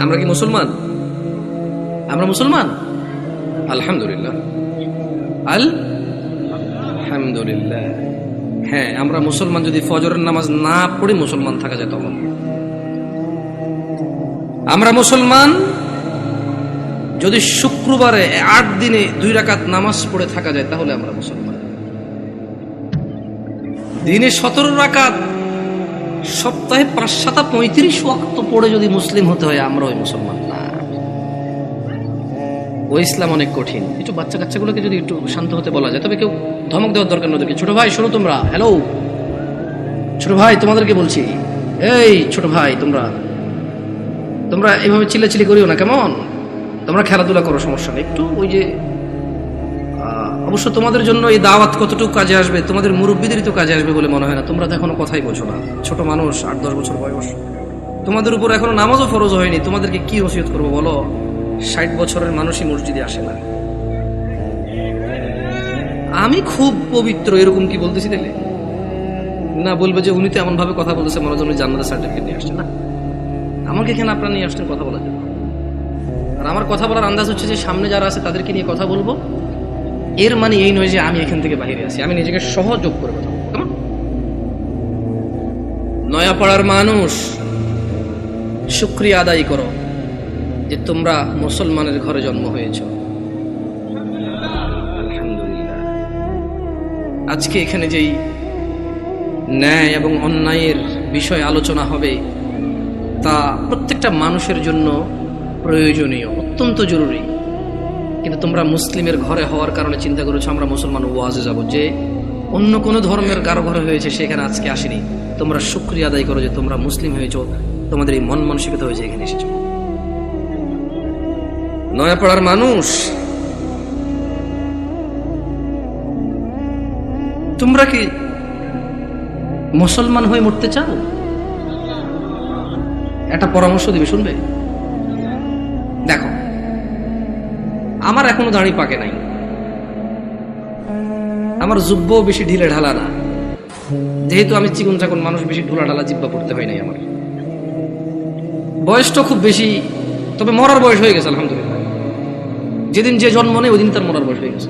আমরা কি মুসলমান? আমরা মুসলমান? আলহামদুলিল্লাহ, আলহামদুলিল্লাহ। হ্যাঁ, আমরা মুসলমান। যদি ফজরের নামাজ না পড়ে মুসলমান থাকা যায় তখন আমরা মুসলমান। যদি শুক্রবারে 8 দিনে 2 রাকাত নামাজ পড়ে থাকা যায় তাহলে আমরা মুসলমান। দিনে 17 রাকাত, সপ্তাহে 5-7-35 ওয়াক্ত পড়ে যদি মুসলিম হতে হয়, আমরা ওই মুসলমান না। ওই ইসলাম অনেক কঠিন। একটু বাচ্চা কাচ্চাগুলোকে যদি একটু শান্ত হতে বলা যায়, তবে কেউ ধমক দেওয়ার দরকার না ওদেরকে। ছোট ভাই শোনো, তোমরা, হ্যালো ছোট ভাই, তোমাদেরকে বলছি, এই ছোট ভাই, তোমরা এইভাবে চিল্লাচিল্লি করিও না, কেমন? তোমরা খেলাধুলা করো, সমস্যা নেই। একটু ওই যে অবশ্য তোমাদের জন্য এই দাওয়াত কতটুকু কাজে আসবে, তোমাদের মুরব্বীদেরই তো কাজে আসবে বলে মনে হয় না। তোমরা তো এখনো কথাই বোঝো না, ছোট মানুষ, 8-10 বছর বয়স। তোমাদের উপর এখনো নামাজও ফরজ হয়নি। তোমাদেরকে কি ওসিয়ত করবো বলো? 60 বছরের মানুষই মসজিদে আসে না। আমি খুব পবিত্র এরকম কি বলতেছি তাহলে? না, বলবে যে উনি তো এমন ভাবে কথা বলতেছে মনে হয় জান্নাতের সার্টিফিকেট নিয়ে আসছে। না, আমাকে এখানে আপনারা নিয়ে আসছেন কথা বলার জন্য। আর আমার কথা বলার আন্দাজ হচ্ছে যে সামনে যারা আছে তাদেরকে নিয়ে কথা বলবো। এর মানে এই নয় যে আমি এখান থেকে বাইরে আছি, আমি নিজেকে সহযোগ করে কথা বলবো। কেমন? নয়াপাড়ার মানুষ, শুকরিয়া আদায় করো যে তোমরা মুসলমানের ঘরে জন্ম হয়েছ। আলহামদুলিল্লাহ। আজকে এখানে যেই ন্যায় এবং অন্যায়ের বিষয় আলোচনা হবে, তা প্রত্যেকটা মানুষের জন্য প্রয়োজনীয়, অত্যন্ত জরুরি। কিন্তু তোমরা মুসলিমের ঘরে হওয়ার কারণে চিন্তা করেছো আমরা মুসলমান ওয়াজে যাব, যে অন্য কোনো ধর্মের কারো ঘরে হয়েছে সেখানে আজকে আসেনি। তোমরা শুকরিয়া আদায় করো যে তোমরা মুসলিম হয়েছো, তোমাদের এই মন মানসিকতা হয়েছে এখানে এসেছো। নয়াপাড়ার মানুষ, তোমরা কি মুসলমান হয়ে মরতে চাও? একটা পরামর্শ দিবে, শুনবে? দেখো, আমার এখনো দাড়ি পাকে নাই, আমার জুব্বও বেশি ঢিলে ঢালা না। যেহেতু আমি চিকন চাকন মানুষ, বেশি ঢোলা ঢালা জিব্বা পড়তে হয় নাই আমার। বয়সটা খুব বেশি, তবে মরার বয়স হয়ে গেছে আলহামদুলিল্লাহ। যেদিন যে জন্ম নেই ওই দিন তার মরার বয়স হয়ে গেছে।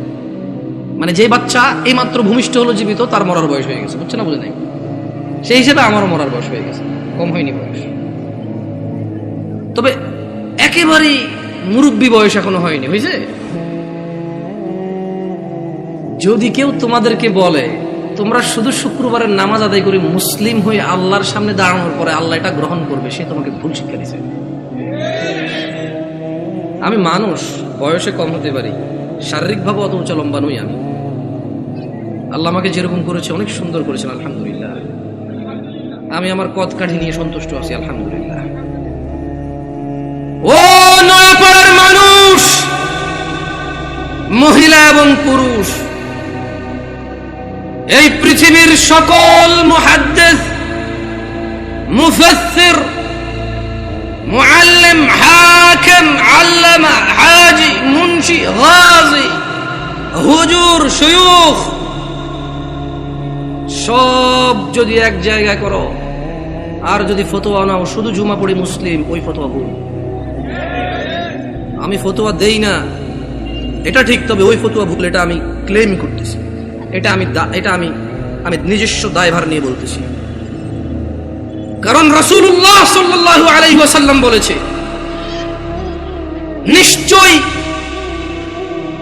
মানে যে বাচ্চা এই মাত্র ভূমিষ্ঠ হলো জীবিত, তার মরার বয়স হয়ে গেছে। বুঝছে না? বুঝে নাই? সেই হিসেবে আমারও মরার বয়স হয়ে গেছে, কম হয়নি বয়স। তবে একেবারেই মুরব্বী বয়স এখনো হয়নি, হয়েছে? যদি কেউ তোমাদেরকে বলে তোমরা শুধু শুক্রবারের নামাজ আদায় করে মুসলিম হয়ে আল্লাহর সামনে দাঁড়ানোর পরে আল্লাহ এটা গ্রহণ করবে, সে তোমাকে ভুল শিক্ষা দিচ্ছে। আমি মানুষ, বয়সে কম হতে পারি, শারীরিকভাবে অত উঁচা লম্বা নই আমি। আল্লাহ আমাকে যেরকম করেছে অনেক সুন্দর করেছেন আলহামদুলিল্লাহ। আমি আমার কদ কাঠি নিয়ে সন্তুষ্ট আছি আলহামদুলিল্লাহ। ও নয়াপাড়ার মানুষ, মহিলা এবং পুরুষ, এই পৃথিবীর সকল মুহাদ্দিস, মুফাসসির, মুআল্লিম, হাকিম, আল্লামা, হাজি, মুন্সি, গাজী, হুজুর, শায়খ, সব যদি এক জায়গায় করো আর যদি ফতোয়া নাও শুধু জুমা পড়ি মুসলিম, ওই ফতোয়া ভুল। আমি ফতোয়া দেই না এটা ঠিক, তবে ওই ফতোয়া ভুল, এটা আমি ক্লেম করতেছি। এটা আমি নিজস্ব দায়ভার নিয়ে বলতেছি। কারণ রাসূলুল্লাহ সাল্লাল্লাহু আলাইহি ওয়াসাল্লাম বলেছে, নিশ্চয়ই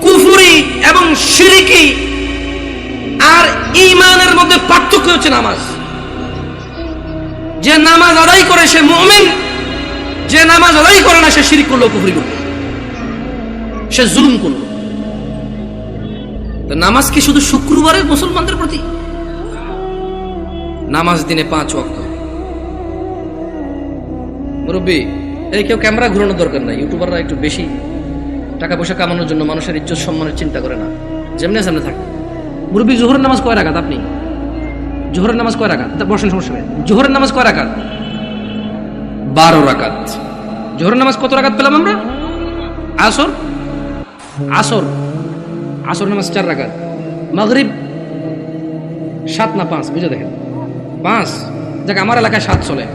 কুফরি এবং শিরকি আর ঈমানের মধ্যে পার্থক্য হচ্ছে নামাজ। যে নামাজ আদায় করে সে মুমিন, যে নামাজ আদায় করে না সে শিরক করলো, কুফরি করলো, সে জুলুম করলো। তো নামাজ কি শুধু শুক্রবারের মুসলমানদের প্রতি? নামাজ দিনে 5 ওয়াক্ত। মুরব্বী, এই কেউ ক্যামেরা ঘুরানোর দরকার নাই। ইউটিউবাররা একটু বেশি টাকা পয়সা কামানোর জন্য মানুষের ইজ্জত সম্মানের চিন্তা করে না, যেমনি সামনে থাকে। মুরব্বী, জোহরের নামাজ কয় রাকাত? আপনি জোহরের নামাজ কয় রাকাত? বসেন, সমস্যা নেই। জোহরের নামাজ কয় রাকাত? 12 রাকাত। জোহরের নামাজ কত রাকাত পেলাম আমরা? আসর নামাজ 4 রাকাত। মাগরিব 7 না 5? বুঝে দেখেন, 5। দেখ, আমার এলাকায় 7 চলে।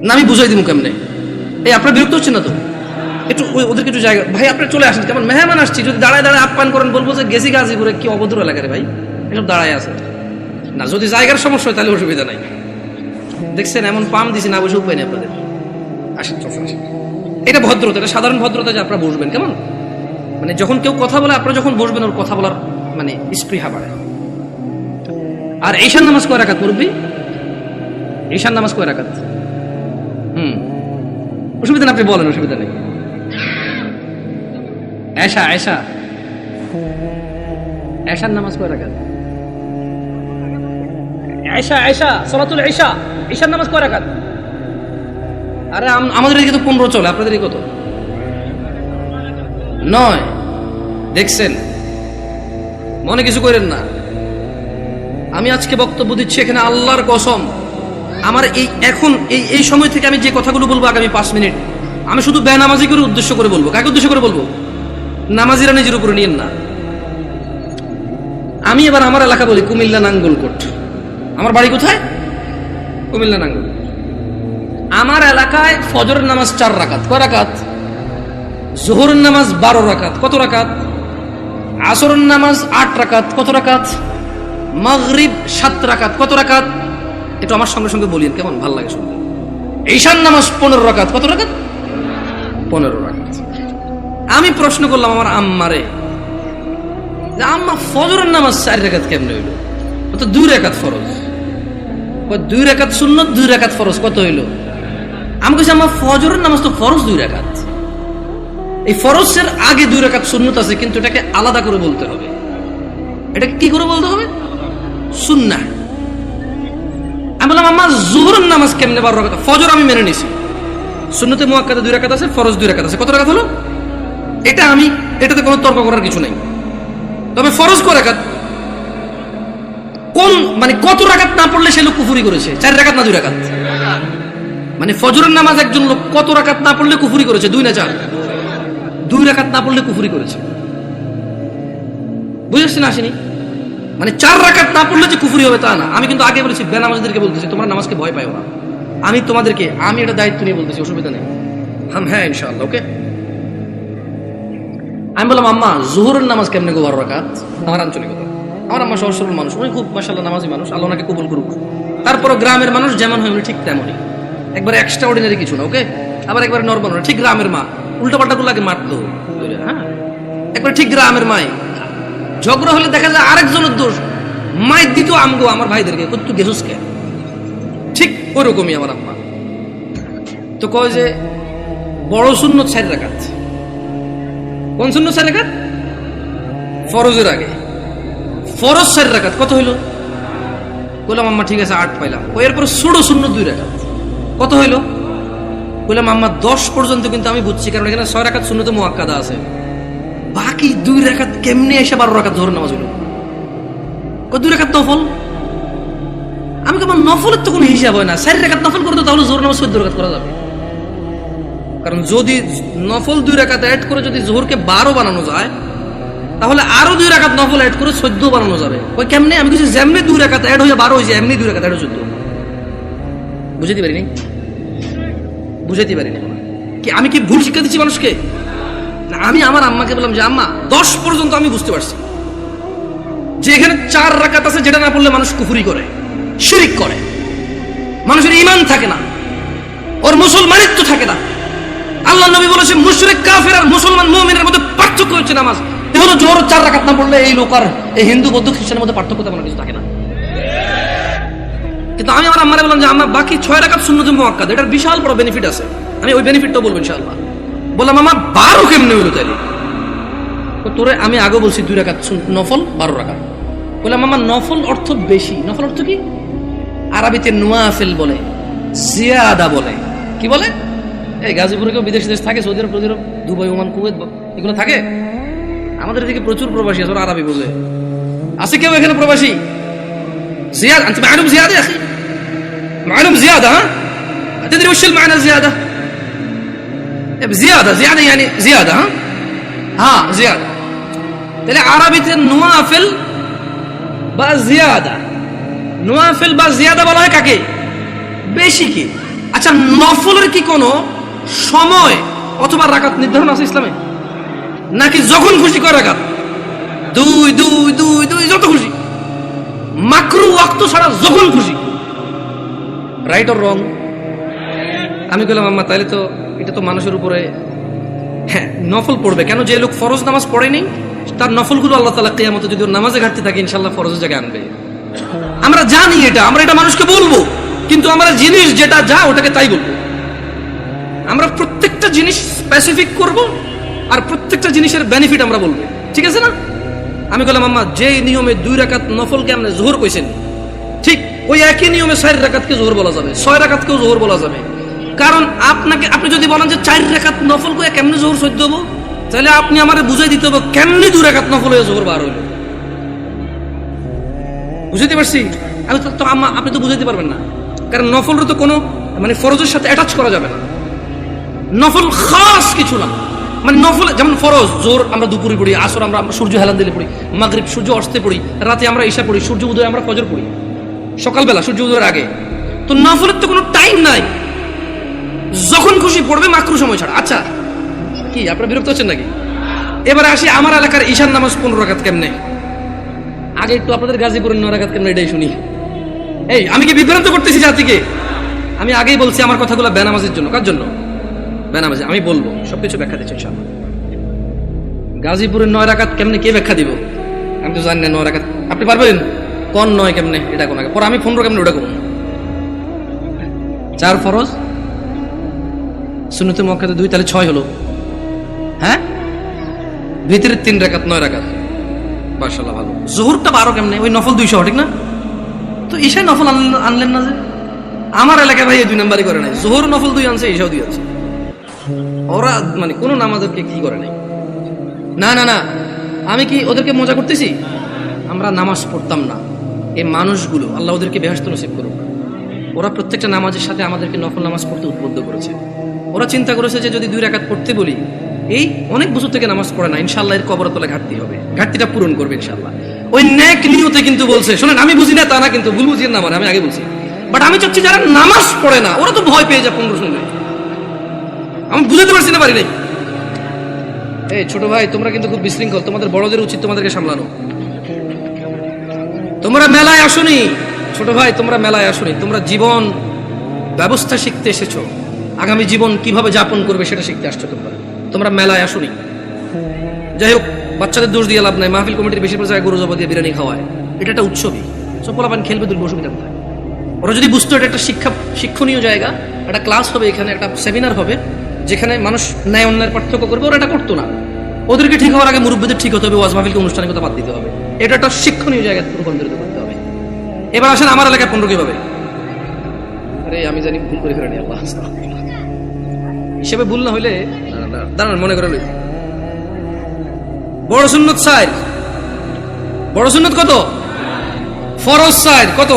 না আমি বুঝাই দিব কেমনে? এই আপনার বিরক্ত হচ্ছে না তো? একটু ওদেরকে একটু জায়গা, ভাই আপনি চলে আসেন, কেমন মেহমান আসছি, যদি দাঁড়ায় দাঁড়ায় আপ্যায়ন করেন বলবো যে গেছি গাজীপুরে, কি অভদ্র এলাকা রে ভাই, এসব দাঁড়ায় আছে না। যদি জায়গার সমস্যা হয় তাহলে অসুবিধা নাই। দেখছেন এমন পাম দিছি না, বসে উপায় নেই আপনাদের। আসেন আসেন, এটা ভদ্রতা, এটা সাধারণ ভদ্রতা যে আপনারা বসবেন। কেমন মানে যখন কেউ কথা বলে আপনারা যখন বসবেন ওর কথা বলার মানে স্পৃহা বাড়ে। আর ঈশান নামাজ কয় রাকাত মুরব্বি? ঈশান নামাজ কয় রাকাত? অসুবিধা না, আপনি বলেন, অসুবিধা নেই। এশা এশা এশার নামাজ কয় রাকাত? এশা এশা সালাতুল ইশা, ঈশার নামাজ কয় রাকাত? আরে আমাদের এদিকে তো 15 চলে, আপনাদের কত? 9। দেখছেন, মনে কিছু করেন না। আমি আজকে বক্তব্য দিচ্ছি এখানে আল্লাহর কসম, আমার এই সময় থেকে আমি যে কথাগুলো বলবো আগামী 5 মিনিট, আমি শুধু বেনামাজি করে উদ্দেশ্য করে বলবো। কাকে উদ্দেশ্য করে বলবো? নামাজিরা নিজের উপরে নিয়েন না। আমি এবার আমার এলাকা বলি, কুমিল্লা নাঙ্গলকোট। আমার বাড়ি কোথায়? কুমিল্লা নাঙ্গলকোট। আমার এলাকায় ফজরের নামাজ 4 রাকাত। কয় রাকাত? জোহরের নামাজ 12 রাকাত। কত রাকাত? আসরের নামাজ 8 রাকাত। কত রাকাত? মাগরিব 7 রাকাত। কত রাকাত? একটু আমার সঙ্গে সঙ্গে বলিয়েন, কেমন ভাল লাগে শুনতে। ঈশান নামাজ 15 রাকাত। কত রাকাত? 15 রাকাত। আমি প্রশ্ন করলাম আমার আম্মারে, যে আম্মা ফজরের নামাজ 4 রাকাত কেমনে হইল? তো 2 রাকাত ফরজ। 2 রাকাত সুন্নত, 2 রাকাত ফরজ, কত হইল? আমি কইছি আম্মা ফজরের নামাজ তো ফরজ 2 রাকাত, এই ফরজের আগে 2 রাকাত সুন্নত আছে, কিন্তু এটাকে আলাদা করে বলতে হবে। এটাকে কি করে বলতে হবে? সুন্নাহ। আমি বললাম আম্মা জোহরের নামাজ কেমনে 12 রাকাত? ফজর আমি মেনে নিছি, সুন্নতে মুআক্কাদা 2 রাকাত আছে, ফরজ 2 রাকাত আছে। কত রাকাত হলো? এটাতে কোনো তর্ক করার কিছু নাই। তবে ফরজ কয় রাকাত? কোন মানে কত রাকাত না পড়লে সে লোক কুফরি করেছে? 4 রাকাত না 2 রাকাত? মানে ফজরের নামাজ একজন লোক কত রাকাত না পড়লে কুফরি করেছে? 2 না 4? 2 রাকাত না পড়লে কুফরি করেছে। বুঝেছেন? আসেনি মানে 4 রাকাত না পড়লে যে কুফরি হবে তা না। আমি কিন্তু আগে বলেছি, বেনামাজিদেরকে বলতেছি তোমরা নামাজকে ভয় পাও না। আমি এটা দায়িত্ব নিয়ে বলতেছি, অসুবিধা নেই। হ্যাঁ ইনশাআল্লাহ, ওকে। আমি বললাম আম্মা জোহরের নামাজ কেমনে গো 12 রাকাত? আমার আঞ্চলিকতা, আমার আম্মা সহজ সরল মানুষ, উনি খুব মাশাআল্লাহ নামাজি মানুষ, আল্লাহ ওনাকে কবুল করুক। তারপর গ্রামের মানুষ যেমন হয় উনি ঠিক তেমনই, একবার এক্সট্রা অর্ডিনারি কিছু না, ওকে। আবার একবার নরমাল, ঠিক গ্রামের মা। উল্টাপাল্টা গুলো আগে মারতো, হ্যাঁ, একবার ঠিক গ্রামের মাই। ঝগড়া হলে দেখা যায় আরেকজনের দোষ, মায়ের দিত আমগো আমার ভাইদেরকে, তুই গেছুস কে? ঠিক ওরকমই আমার আম্মা। তো কয় যে বড় সুন্নত 4 রাকাত। কোন সুন্নত 4 রাকাত? ফরজের আগে ফরজ 4 রাকাত। কত হইল? বললাম আম্মা ঠিক আছে 8 পাইলাম। এরপর ছোট সুন্নত 2 রাকাত। কত হইল? বললাম আম্মা 10 পর্যন্ত কিন্তু আমি বুঝছি, কারণ এখানে 6 রাকাত সুন্নতে মুআক্কাদা আছে। বাকি 2 রাকাত কেমনে এসে 12 রাকাত জোহর নামাজ হইল? 2 রাকাত নফল। আমি কেমন নফলের তো কোনো হিসাব হয় না। 4 রাকাত নফল করতে তাহলে জোহর নামাজ 14 রাকাত করা যাবে। কারণ যদি নফল 2 রাকাত অ্যাড করে যদি জোহরকে 12 বানানো যায়, তাহলে আরো 2 রাকাত নফল অ্যাড করে 14 বানানো যাবে। ওই কেমনে? আমি কিছু যেমনি 2 রাকাত অ্যাড হয়ে 12 হয়েছে, এমনি 2 রাকাত অ্যাড হয়ে 14। বুঝাইতে পারিনি কি? আমি কি ভুল শিক্ষা দিচ্ছি মানুষকে? না, আমি আমার আম্মাকে বললাম যে আম্মা 10 পর্যন্ত আমি বুঝতে পারছি যে এখানে 4 রাকাত আছে, যেটা না পড়লে মানুষ কুফরি করে, শিরক করে, মানুষের ঈমান থাকে না, ওর মুসলমানিত্ব থাকে না। আল্লাহ নবী বলেছেন মুশরিক কাফের আর মুসলমান মুমিনের মধ্যে পার্থক্য হচ্ছে নামাজ। এহলো জোহর 4 রাকাত না পড়লে এই লোক আর এই হিন্দু বৌদ্ধ খ্রিস্টানের মধ্যে পার্থক্য তেমন কিছু থাকে না। কিন্তু আমি আমার আম্মারে বললাম যে আম্মা বাকি 6 রাকাত সুন্নতে মুআক্কাদা, এটার বিশাল বড় বেনিফিট আছে, আমি ওই বেনিফিটটাও বলবো ইনশাআল্লাহ। বললাম আম্মা 12 কেমনে হইলো তাইলে? তোরে আমি আগে বলছি 2 রাকাত নফল 12 রাকাত। বললাম আম্মা নফল অর্থ বেশি। নফল অর্থ কি? আরবিতে নওয়াফিল বলে, জিয়াদা বলে। কি বলে? এই গাজীপুরে কেউ বিদেশ দেশ থাকে, সৌদি আরব, দুবাই, ওমান, কুয়েত, এগুলো থাকে। আমাদের এদিকে প্রচুর প্রবাসী আছে, ওরা আরবি বোঝে। আছে কেউ এখানে প্রবাসী? زيادة أنت معلوم زيادة يا أخي، معلوم زيادة، ها تدري وش المعنى الزيادة؟ زيادة يعني زيادة، ها زيادة. تلاقي عربية النوافل بقى زيادة، نوافل بقى زيادة বলা হয় কাকে? বেশি কি? আচ্ছা, নফলের কি কোনো সময় অথবা রাকাত নির্ধারণ আছে ইসলামে, নাকি যখন খুশি করে রাকাত? দুই দুই দুই দুই যত খুশি, মাকরু ওয়াক্ত ছাড়া যখন খুশি। Right or wrong? আমি বললাম আম্মা তাহলে তো এটা তো মানুষের উপরে, হ্যাঁ নফল পড়বে কেন? যে লোক ফরজ নামাজ পড়েনি তার নফলগুলো আল্লাহ তাআলা কিয়ামতে যদি ওর নামাজে ঘাটতি থাকে ইনশাআল্লাহ ফরজের জায়গায় আনবে। আমরা জানি এটা, আমরা এটা মানুষকে বলবো, কিন্তু আমরা জিনিস যেটা যা ওটাকে তাই বলবো। আমরা প্রত্যেকটা জিনিস স্পেসিফিক করব আর প্রত্যেকটা জিনিসের বেনিফিট আমরা বলবো, ঠিক আছে না? আমি বললাম আম্মা যে নিয়মে 2 রাকাত নফলকে আপনি যোহর কইছেন, ঠিক ওই একই নিয়মে 4 রাকাতকে যোহর বলা যাবে, 6 রাকাতকেও যোহর বলা যাবে। কারণ আপনি যদি বলেন যে 4 রাকাত নফল করে কেমনে যোহর সহ্য হবো, তাহলে আপনি আমারে বুঝাই দিতে হবে কেমনে 2 রাকাত নফল হয়ে যোহর বার হইল। বুঝাইতে পারছি? আমি তো আম্মা আপনি তো বুঝাইতে পারবেন না, কারণ নফলের তো কোনো মানে ফরজের সাথে অ্যাটাচ করা যাবে না। নফল খাস কিছু না, মানে নফল যেমন ফরজ জোর আমরা দুপুরে পড়ি, আসর আমরা সূর্য হেলান দিলে পড়ি, মাগরিব সূর্য অস্তে পড়ি, রাতে আমরা ঈশা পড়ি, সূর্য উদয় আমরা ফজর পড়ি, সকালবেলা সূর্য উদয়ের আগে। তো নফলের তো কোনো টাইম নাই, যখন খুশি পড়বে মাকরু সময় ছাড়া। আচ্ছা কি আপনারা বিরক্ত হচ্ছেন নাকি? এবারে আসি আমার এলাকার ঈশার নামাজ 15 রাকাত কেমনে। আগে একটু আপনাদের গাজীপুরের 9 রাকাত কেমনে এটাই শুনি। এই আমি কি বিভ্রান্ত করতেছি জাতিকে? আমি আগেই বলছি আমার কথাগুলো বেনামাজের জন্য। কার জন্য? বেনামাজি। আমি বলবো সবকিছু ব্যাখ্যা দিচ্ছি ইনশাআল্লাহ। গাজীপুরের 9 রাকাত কেমনে কে ব্যাখ্যা দিব? আমি তো জানি না 9 রাকাত। আপনি পারবেন কোন 9 কেমনে এটা কোন আগে পরে আমি 15 কেমনে ওটা কোন? 4 ফরজ, সুন্নতে মুআক্কাদা 2, তাহলে 6 হলো। হ্যাঁ ভিতরে 3 রাকাত, 9 রাকাত। মাশাআল্লাহ ভালো। যোহরটা 12 কেমনে? ওই নফল 200 ঠিক না? তো ঈশা নফল আনলেন না যে? আমার এলাকায় ভাই এই 2 নাম্বারই করে নাই। যোহর নফল 2 আনছে, ঈশাও 2 আনছে। ওরা মানে কোন নামাজকে কি করে নাই। না না না, আমি কি ওদেরকে মজা করতেছি? আমরা নামাজ পড়তাম না, এই মানুষগুলো আল্লাহ ওদেরকে বেহেশত নসিব করুক, ওরা প্রত্যেকটা নামাজের সাথে আমাদেরকে নফল নামাজ পড়তে উদ্বুদ্ধ করেছে। ওরা চিন্তা করেছে যে যদি 2 রাকাত পড়তে বলি, এই অনেক বছর থেকে নামাজ পড়ে না, ইনশাআল্লাহ এর কবরের তলায় ঘাটতি হবে, ঘাটতিটা পূরণ করবে ইনশাআল্লাহ। ওই নেক নিয়তে কিন্তু বলছে। শোনেন, আমি বুঝি না তা না, কিন্তু ভুল বুঝিয়ে না, মানে আমি আগে বলছি, বাট আমি চাচ্ছি যারা নামাজ পড়ে না ওরা তো ভয় পেয়ে যায় 15 শুনলে। আমি বুঝাতে পারছি না, পারি নাই। এই ছোট ভাই তোমরা কিন্তু খুব বিশৃঙ্খল, তোমাদের বড়দের উচিত তোমাদেরকে সামলানো। তোমরা মেলায় আসোনি ছোট ভাই, তোমরা মেলায় আসোনি, তোমরা জীবন ব্যবস্থা শিখতে এসেছো, আগামী জীবন কিভাবে যাপন করবে সেটা শিখতে আসছো। তোমরা মেলায় আসোনি। যাই হোক, বাচ্চাদের দোষ দিয়ে লাভ নাই। মাহফিল কমিটির বেশিরভাগ জায়গায় গরু জবা দিয়ে বিরিয়ানি খাওয়ায়, এটা একটা উৎসবই। সব পোলাপান খেলবে, দুর্ব অসুবিধা কোথায়? ওরা যদি বুঝতো এটা একটা শিক্ষণীয় জায়গা, একটা ক্লাস হবে এখানে, একটা সেমিনার হবে যেখানে মানুষ ন্যায় অন্যায়ের পার্থক্য করবে, ওরা এটা করতো না। ওদেরকে ঠিক হওয়ার আগে মুরব্বীদের ঠিক হতে হবে, ওয়াজ মাহফিলকে আনুষ্ঠানিকতা বাদ দিতে হবে। এটা একটা শিক্ষণীয় জায়গায় রূপান্তরিত করতে হবে। এবার আসেন আমার এলাকায় 15 কিভাবে? আরে আমি জানি ভুল করে ফেলেনি, আল্লাহ হিসেবে ভুল না হইলে দাঁড়ান মনে করে লই। বড় সুন্নত 4, বড় সুন্নত কত? ফরজ 4 কত?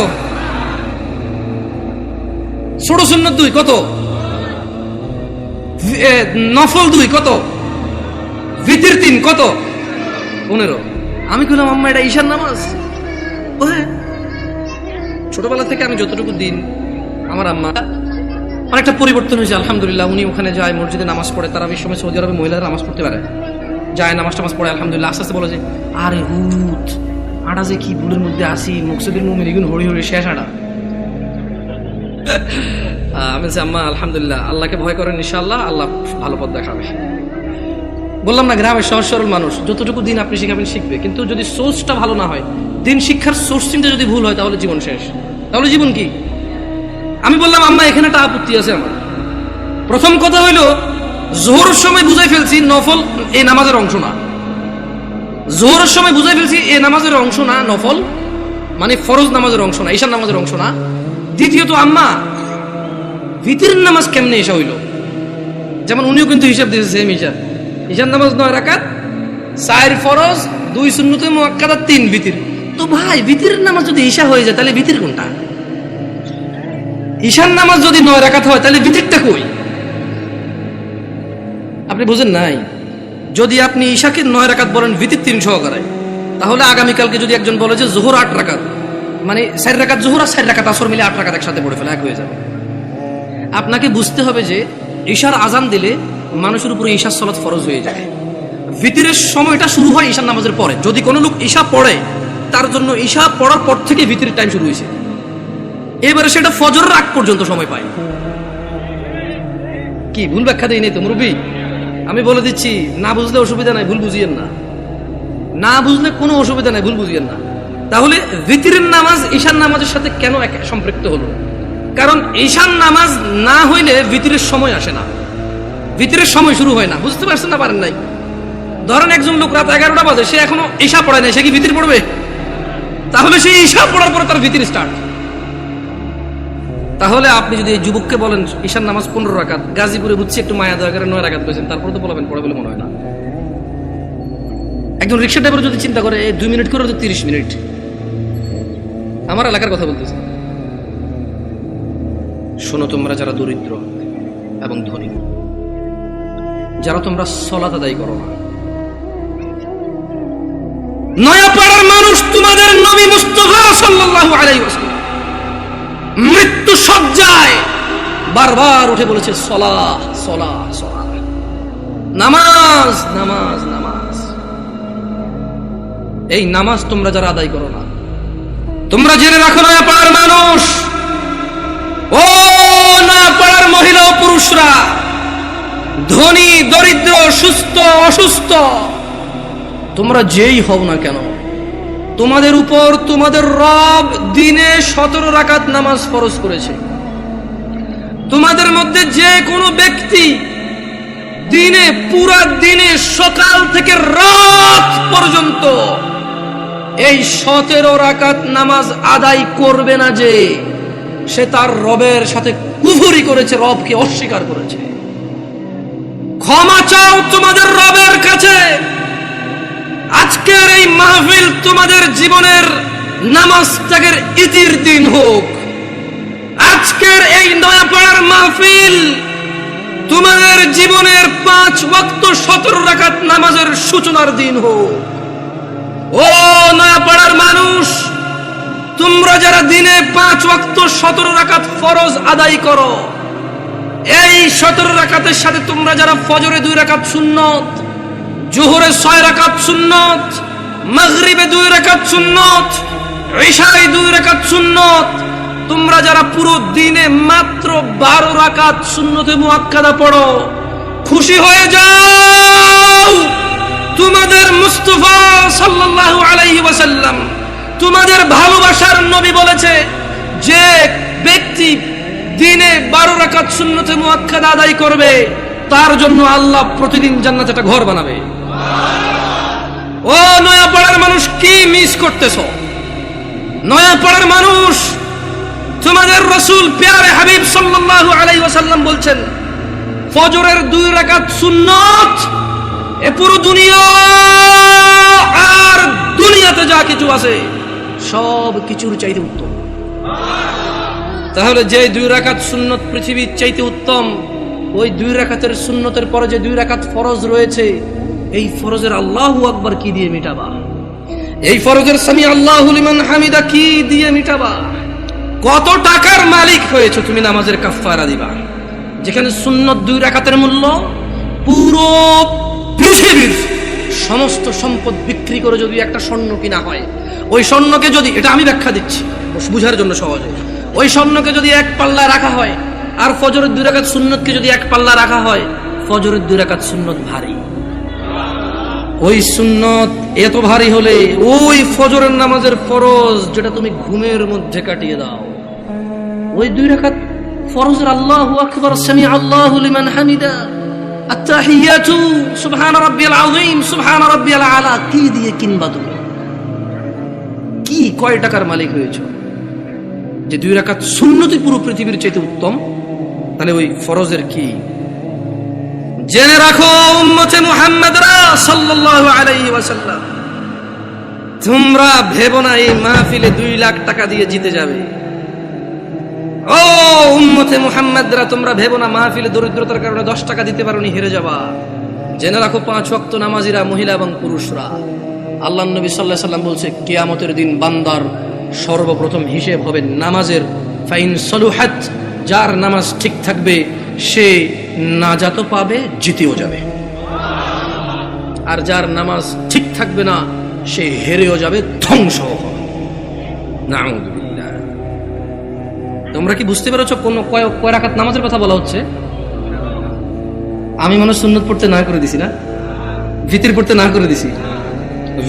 ছোট সুন্নত 2 কত? নফল 2 কত? ভিতর 3 কত? 15। আমি বললাম আম্মা এটা ঈশার নামাজ। ছোটবেলা থেকে আমি যতটুকু দিন, আমার আম্মা অনেকটা পরিবর্তন হয়েছে আলহামদুলিল্লাহ। উনি ওখানে যায়, মসজিদে নামাজ পড়ে। তারা এই সময় সৌদি আরবে মহিলারা নামাজ পড়তে পারে, যায় নামাজ টামাজ পড়ে আলহামদুলিল্লাহ। আস্তে আস্তে বলে যে আরে হুত আটা যে কি ভুলের মধ্যে আসি, মকসুদের মুমিন এগুন হরি হরি শেষ আটা। আমি বলছি আম্মা আলহামদুলিল্লাহ, আল্লাহকে ভয় করেন, ইনশাআল্লাহ আল্লাহ ভালো পথ দেখাবে। বললাম না, গ্রামের সহজ সরল মানুষ, যতটুকু দিন আপনি শিখাবেন শিখবে, কিন্তু যদি সোর্সটা ভালো না হয়, দিন শিক্ষার সোর্সিংটা যদি ভুল হয়, তাহলে জীবন শেষ। তাহলে জীবন কি? আমি বললাম আম্মা এখানে একটা আপত্তি আছে আমার। প্রথম কথা হইলো, জোহরের সময় বুঝাই ফেলছি নফল এই নামাজের অংশ না। জোহরের সময় বুঝাই ফেলছি এই নামাজের অংশ না, নফল মানে ফরজ নামাজের অংশ না, ঈশার নামাজের অংশ না। দ্বিতীয়ত আম্মা ভিতরের নামাজ কেমনে ঈশা হইল? যেমন উনিও কিন্তু হিসাব দিয়েছে সেম হিসাব। ঈশার নামাজ 9 রাকাত, 4 ফরজ, 2 সুন্নতে মুআক্কাদা, 3 ভিতর। তো ভাই ভিতরের নামাজ যদি ঈশা হয়ে যায়, তাহলে ভিতর কোনটা? ঈশার নামাজ যদি 9 রাকাত হয়, তাহলে ভিতরটা কই? আপনি বুঝেন নাই? যদি আপনি ঈশাকে 9 রাকাত বলেন, ভিতর 3 সহকারে, তাহলে আগামীকালকে যদি একজন বলে যে জোহর 8 রাকাত, মানে 4 রাকাত জোহর আর 4 রাকাত আসর মিলে 8 রাকাত একসাথে পড়ে ফেলে, এক হয়ে যাবে। আপনাকে বুঝতে হবে যে ঈশার আজান দিলে মানুষের উপরে ঈশার সালাত ফরজ হয়ে যায়। ভিতরের সময়টা শুরু হয় ঈশার নামাজের পরে। যদি কোনো লোক ঈশা পড়ে, তার জন্য ঈশা পড়ার পর থেকে ভিতরের টাইম শুরু হয়েছে। এবারে সেটা ফজরের আগ পর্যন্ত সময় পায়। কি ভুল ব্যাখ্যা দেই নেই তো মুরব্বী? আমি বলে দিচ্ছি, না বুঝলে অসুবিধা নাই, ভুল বুঝিয়েন না। না বুঝলে কোনো অসুবিধা নাই, ভুল বুঝিয়েন না। তাহলে ভিতরের নামাজ ঈশার নামাজের সাথে কেন সম্পৃক্ত হলো? কারণ ঈশার নামাজ না হইলে ভিতরের সময় আসে না, ভিতরের সময় শুরু হয় না। বুঝতে পারছেন না? পারেন নাই? ধরেন একজন লোক রাত 11টা বাজে, সে এখনো ঈশা পড়ায় নাই, সে কি ভিতর পড়বে? তাহলে সে ঈশা পড়ার পরে তার ভিতর স্টার্ট। তাহলে আপনি যদি এই যুবককে বলেন ঈশার নামাজ 15 রাকাত, গাজীপুরে বুঝছি একটু মায়া দয়া করে 9 রাকাত পেয়েছেন, তারপরে তো বলবেন পড়ে বলে মনে হয় না। একজন রিক্সা ড্রাইভার যদি চিন্তা করে 2 মিনিট করে তো 30 মিনিট। আমার এলাকার কথা বলতেছি। শোনো, তোমরা যারা দরিদ্র এবং ধনী, যারা তোমরা সালাত আদায় করো না, নয়াপাড়ার মানুষ তোমাদের নবী মুস্তাফা সাল্লাল্লাহু আলাইহি ওয়াসাল্লাম মৃত্যু সজ্জায় বারবার উঠে বলেছে সালাহ সালাহ সালাহ, নামাজ নামাজ নামাজ। এই নামাজ তোমরা যারা আদায় করো না, তোমরা জেনে রাখো নয়াপাড়ার মানুষ, ও নয়াপাড়ার মহিলা ও পুরুষরা, ধনী দরিদ্র, সুস্থ অসুস্থ, তোমরা যেই হও না কেন, তোমাদের উপর তোমাদের রব দিনে 17 রাকাত নামাজ ফরজ করেছে। তোমাদের মধ্যে যে কোনো ব্যক্তি দিনে, পুরা দিনে সকাল থেকে রাত পর্যন্ত এই 17 রাকাত নামাজ আদায় করবে না, যে সে তার রবের সাথে কুফরি করেছে, রবকে অস্বীকার করেছে। ক্ষমা চাও তোমাদের রবের কাছে। আজকের এই মাহফিল তোমাদের জীবনের নামাজ ত্যাগের ইতির দিন হোক। আজকের এই নয়াপাড়ার মাহফিল তোমাদের জীবনের 5 ওয়াক্ত 17 রাকাত নামাজের সূচনার দিন হোক। ও নয়াপাড়ার মানুষ, তোমরা যারা দিনে 5 ওয়াক্ত 17 রাকাত ফরজ আদায় করো, এই 17 রাকাতের সাথে তোমরা যারা ফজরে 2 রাকাত সুন্নত, জোহরে 6 রাকাত সুন্নত, মাগরিবে 2 রাকাত সুন্নত, ইশায় 2 রাকাত সুন্নত, তোমরা যারা পুরো দিনে মাত্র 12 রাকাত সুন্নতে মুআক্কাদা পড়ো, খুশি হয়ে যাও। তোমাদের মুস্তাফা সাল্লাল্লাহু আলাইহি ওয়াসাল্লাম, তোমাদের ভালোবাসার নবী বলেছে, যে ব্যক্তি দিনে 12 রাকাত সুন্নতে মুআক্কাদা আদায় করবে, তার জন্য আল্লাহ প্রতিদিন জান্নাতে একটা ঘর বানাবে। ও নয়াপাড়ার মানুষ, কি মিস করতেছ? নয়াপাড়ার মানুষ, তোমাদের রাসূল প্যারে হাবিব সাল্লাল্লাহু আলাইহি ওয়াসাল্লাম বলছেন, ফজরের 2 রাকাত সুন্নত এ পুরো দুনিয়া আর দুনিয়াতে যা কিছু আছে সব কিছুর চাইতে উত্তম। তাহলে যে 2 রাকাত সুন্নত পৃথিবীর চাইতে উত্তম, ওই 2 রাকাতের সুন্নতের পরে যে 2 রাকাত ফরজ রয়েছে, এই ফরজের আল্লাহু আকবার কি দিয়ে মিটাবা? এই ফরজের সামি আল্লাহু লিমান হামিদা কি দিয়ে মিটাবা? কত টাকার মালিক হয়েছে তুমি নামাজের কাফারা দিবা, যেখানে সুন্নত 2 রাকাতের মূল্য পুরো পৃথিবীর সমস্ত সম্পদ বিক্রি করে যদি একটা স্বর্ণ কিনা হয়, ওই স্বর্ণকে যদি, এটা আমি ব্যাখ্যা দিচ্ছি বুঝার জন্য সহজে, ওই স্বর্ণকে যদি 1 পাল্লা রাখা হয়, আর ফজরের 2 রাকাত সুন্নতকে যদি 1 পাল্লা রাখা হয়, ফজরের 2 রাকাত সুন্নত ভারী। ওই সুন্নত এত ভারী হলে ওই ফজরের নামাজের ফরজ যেটা তুমি ঘুমের মধ্যে কাটিয়ে দাও, ওই 2 রাকাত ফরজের আল্লাহু আকবার, সামি আল্লাহু লিমান হামিদা, আত-তাহিয়াতু সুবহান রাব্বিয়াল আযীম, সুবহান রাব্বিয়াল আলা কি দিয়ে কিনবা? তুমি কি কয় টাকার মালিক হয়েছো যে 2 রাকাত সুন্নতই পুরো পৃথিবীর চাইতে উত্তম? তাহলে ওই ফরজের কি? জেনে রাখো উম্মতে মুহাম্মাদরা সাল্লাল্লাহু আলাইহি ওয়াসাল্লাম, তোমরা ভেবো না এই মাহফিলে 2 লাখ টাকা দিয়ে জিতে যাবে। ও উম্মতে মুহাম্মাদরা, তোমরা ভেবো না মাহফিলে দরিদ্রতার কারণে 10 টাকা দিতে পারোনি হেরে যাবা। জেনে রাখো 5 ওয়াক্ত নামাজিরা, মহিলা এবং পুরুষরা, আল্লাহর নবী সাল্লাল্লাহু আলাইহি ওয়াসাল্লাম বলছে, কিয়ামতের দিন বান্দার সর্বপ্রথম হিসেব হবে নামাজের। ফাইন সলুহাত যার নামাজ ঠিক থাকবে সে নাজাতও পাবে, জিতেও যাবে। আর যার নামাজ ঠিক থাকবে না সে হেরেও যাবে, ধ্বংস হবে। নাউযুবিল্লাহ। তোমরা কি বুঝতে পেরেছো কোন কয় রাকাত নামাজের কথা বলা হচ্ছে? আমি মনে সুন্নত পড়তে না করে দিছি না, ভিতির পড়তে না করে দিছি।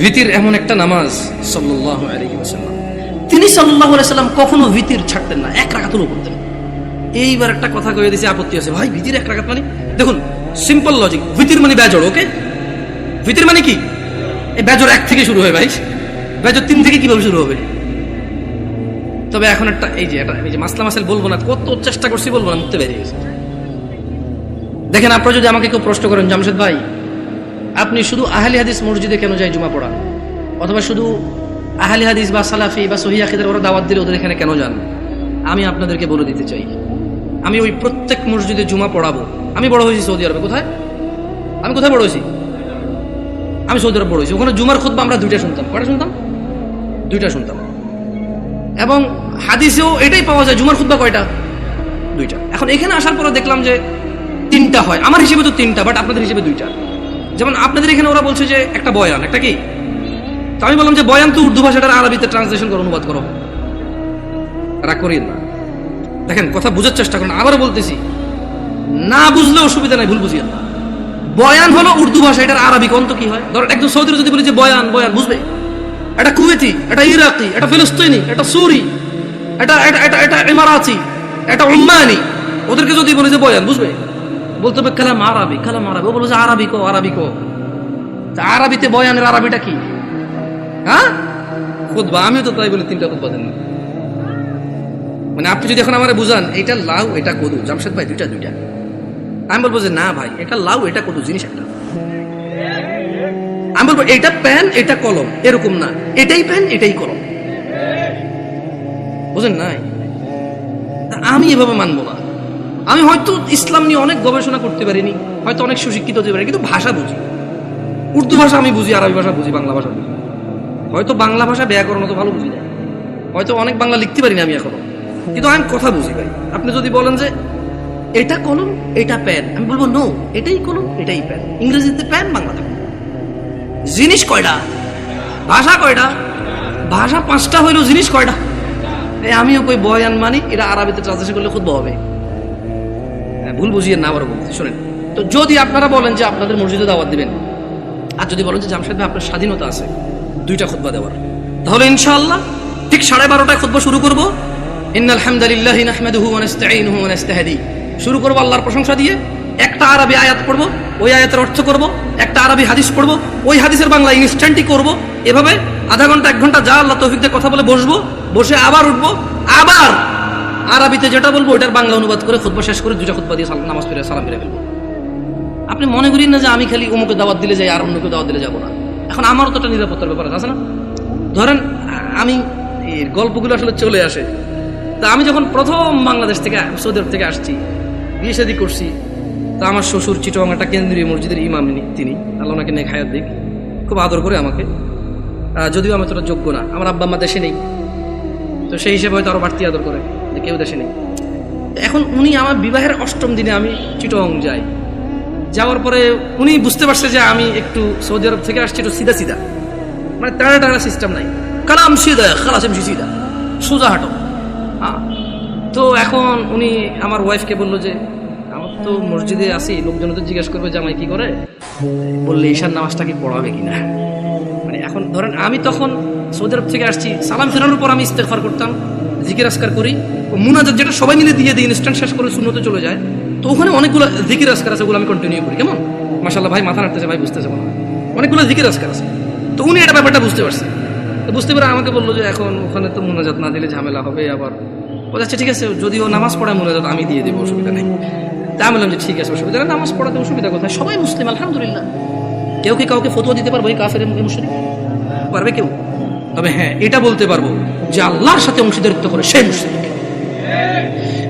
ভিতির এমন একটা নামাজ, সাল্লাল্লাহু আলাইহি ওয়াসাল্লাম, তিনি সাল্লাল্লাহু আলাইহি ওয়াসাল্লাম কখনো ভিতির ছাড়তেন না, এক রাকাতও পড়তেন। এইবার একটা কথা কয়ে দিয়েছে, আপত্তি আছে ভাই, ভিতির এক রাকাত মানে? দেখুন সিম্পল লজিক, ভিতির মানে বেজড়, ওকে? ভিতির মানে কি? এই বেজড় 1 থেকে শুরু হয় ভাই, বেজড় 3 থেকে কিভাবে শুরু হবে? তবে এখন একটা এই যে মাসলা মাসাইল বলবো না, কত চেষ্টা করছি বলবো না, মুখতে বেরিয়ে গেছে। দেখেন, আপনারা যদি আমাকে কেউ প্রশ্ন করেন, জামশেদ ভাই আপনি শুধু আহলি হাদিস মসজিদে কেন যায় জুমা পড়ান, অথবা শুধু আহলি হাদিস বা সালাফি বা সহিহ আকীদার ওরা দাওয়াত দিলে ওদের এখানে কেন যান, আমি আপনাদেরকে বলে দিতে চাই, আমি ওই প্রত্যেক মসজিদে জুমা পড়াবো। আমি বড় হয়েছি সৌদি আরবে। কোথায়? আমি কোথায় বড় হয়েছি? আমি সৌদি আরব বড় হয়েছি। ওখানে জুমার খুতবা আমরা 2টা শুনতাম। কয়টা শুনতাম? 2টা শুনতাম। এবং হাদিসেও এটাই পাওয়া যায়, জুমার খুতবা কয়টা? 2টা। এখন এখানে আসার পরে দেখলাম যে 3টা হয়। আমার হিসেবে তো 3টা, বাট আপনাদের হিসেবে 2টা। যেমন আপনাদের এখানে ওরা বলছে যে একটা বয়ান, একটা কি? তো আমি বললাম যে বয়ান তো উর্দু ভাষাটার আরবিতে ট্রান্সলেশন করো, অনুবাদ করো। রাগ করিয়েন না, দেখেন কথা বুঝার চেষ্টা করুন। আবারও বলতেছি, না বুঝলে অসুবিধা নাই, ভুল বুঝিয়েন না। বয়ান হলো উর্দু ভাষা, এটার আরবি কোন তো কি হয়? ধর একদম সৌদির যদি বলি যে বয়ান, বয়ান বুঝবে? এটা কুয়েতি, এটা ইরাকি, এটা ফিলিস্তিনি, এটা সুরি, এটা এটা এটা এটা ইমারাতি, এটা উম্মানি, ওদেরকে যদি বলি যে বয়ান বুঝবে? বলতে হবে কালাম আরবি, কালাম আরবি। ও বলবে যে আরবি কো, আরবি কো। তা আরবিতে বয়ানের আরবিটা কি? হ্যাঁ, খুতবা। আমিও তো তাই বলি 3টা খুতবা দেন না। মানে আপনি যদি এখন আমারে বুঝান এটা লাউ এটা কদু, জামশেদ ভাই 2টা 2টা, আমি বলবো যে না ভাই, এটা লাউ এটা কদু, জিনিস একটা। আমি বলবো এটা পেন এটা কলম, এরকম না, এটাই পেন এটাই কলম, বুঝেন নাই? আমি এভাবে মানবো না। আমি হয়তো ইসলাম নিয়ে অনেক গবেষণা করতে পারিনি, হয়তো অনেক সুশিক্ষিত হতে পারি, কিন্তু ভাষা বুঝি। উর্দু ভাষা আমি বুঝি, আরবি ভাষা বুঝি, বাংলা ভাষা বুঝি। হয়তো বাংলা ভাষা ব্যাকরণ তো ভালো বুঝি না, হয়তো অনেক বাংলা লিখতে পারি না আমি এখনো, কিন্তু আমি কথা বুঝি ভাই। আপনি যদি বলেন যে এটা কলম এটা পেন, আমি বলবো নো, এটাই কলম এটাই পেন। ইংরেজিতে পেন, বাংলাতে জিনিস কয়টা? ভাষা কয়টা? ভাষা 5টা হইলো, জিনিস কয়টা? আমিও কই বয়ান মানি, এটা আরবিতে ট্রান্সলেশন করলে খুব হবে। ভুল বুঝিয়ে না, আবারও বলতে শোনেন। তো যদি আপনারা বলেন যে আপনাদের মসজিদে দাওয়াত দিবেন, আর যদি বলেন যে জামশেদ ভাই আপনার স্বাধীনতা আছে 2টা খুতবা দেওয়ার, তাহলে ইনশাআল্লাহ ঠিক 12:30টায় খুতবা শুরু করব। ইন্নাল হামদালিল্লাহি নাহমাদুহু ওয়া নাস্তাঈনুহু ওয়া নাস্তাহদি, শুরু করব আল্লাহর প্রশংসা দিয়ে। একটা আরবি আয়াত পড়ব, ওই আয়াতের অর্থ করব। একটা আরবি হাদিস পড়ব, ওই হাদিসের বাংলা ইনস্ট্যান্টই করব। এভাবে আধা ঘন্টা 1 ঘন্টা যা আল্লাহ তৌফিক দিয়ে কথা বলে বসবো, বসে আবার উঠবো, আবার আরবিতে যেটা বলবো ওটার বাংলা অনুবাদ করে খুতবা শেষ করে 2টা খুতবা দিয়ে নামাজ পড়ে সালাম ফিরে ফেলবো। আপনি মনে করেন না যে আমি খালি অমুকে দাওয়াত দিলে যাই আর অন্যকে দাওয়াত দিলে যাবো না। এখন আমারও তো একটা নিরাপত্তার ব্যাপার আছে না? ধরেন আমি এর গল্পগুলো আসলে চলে আসে। তা আমি যখন প্রথম বাংলাদেশ থেকে সৌদি আরব থেকে আসছি, বিয়ে শাদী করছি, তা আমার শ্বশুর চিটগাং একটা কেন্দ্রীয় মসজিদের ইমাম, তিনি আল্লাহ ওনাকে নেক হায়াত দিক, খুব আদর করে আমাকে। যদিও আমি তোটা যোগ্য না, আমার আব্বা আম্মা দেশে নেই, তো সেই হিসেবে হয়তো আরো বাড়তি আদর করে যে কেউ দেশে নেই। এখন উনি আমার বিবাহের 8ম দিনে আমি চিটগাং যাই। যাওয়ার পরে উনি বুঝতে পারছে যে আমি একটু সৌদি আরব থেকে আসছি, একটু সিধা সিধা, মানে টানা টানা সিস্টেম নাই, কালাম সিধা খালাস এমসি সিধা, সোজা হাঁটো। তো এখন উনি আমার ওয়াইফকে বললো যে আমার তো মসজিদে আসি, লোকজন তো জিজ্ঞেস করবে জামাই কি করে, বললে ঈশার নামাজটা কি পড়াবে কিনা। মানে এখন ধরেন আমি তখন সৌদি আরব থেকে আসছি, সালাম ফেরানোর পর আমি ইস্তেগফার করতাম, জিকির আজকার করি, মুনাজাত যেটা সবাই মিলে দিয়ে দিই, ইনস্ট্যান্ট শেষ করে সুন্নতে চলে যায়। তো ওখানে অনেকগুলো জিকির আজকার আছে, ওগুলো আমি কন্টিনিউ করি। কেমন মাশাআল্লাহ ভাই, মাথা নাড়তেছে ভাই, বুঝতেছে মনে হয় অনেকগুলো জিকির আজকার আছে। তো উনি এটা ব্যাপারটা বুঝতে পারছে, তো বুঝতে পারে আমাকে বললো যে এখন ওখানে তো মুনাজাত না দিলে ঝামেলা হবে। আবার ও যাচ্ছে, ঠিক আছে যদি ও নামাজ পড়ায় মুনাজাত আমি দিয়ে দেবো, অসুবিধা নেই। তা আমি বললাম যে ঠিক আছে, অসুবিধা নেই, নামাজ পড়াতে অসুবিধা কোথায়, সবাই মুসলিম আলহামদুলিল্লাহ। কেউ কি কাউকে ফতোয়া দিতে পারবো এই কাফের মুশরিক? পারবে কেউ? তবে হ্যাঁ এটা বলতে পারবো যে আল্লাহর সাথে অংশীদারিত্ব করে সে মুশরিক।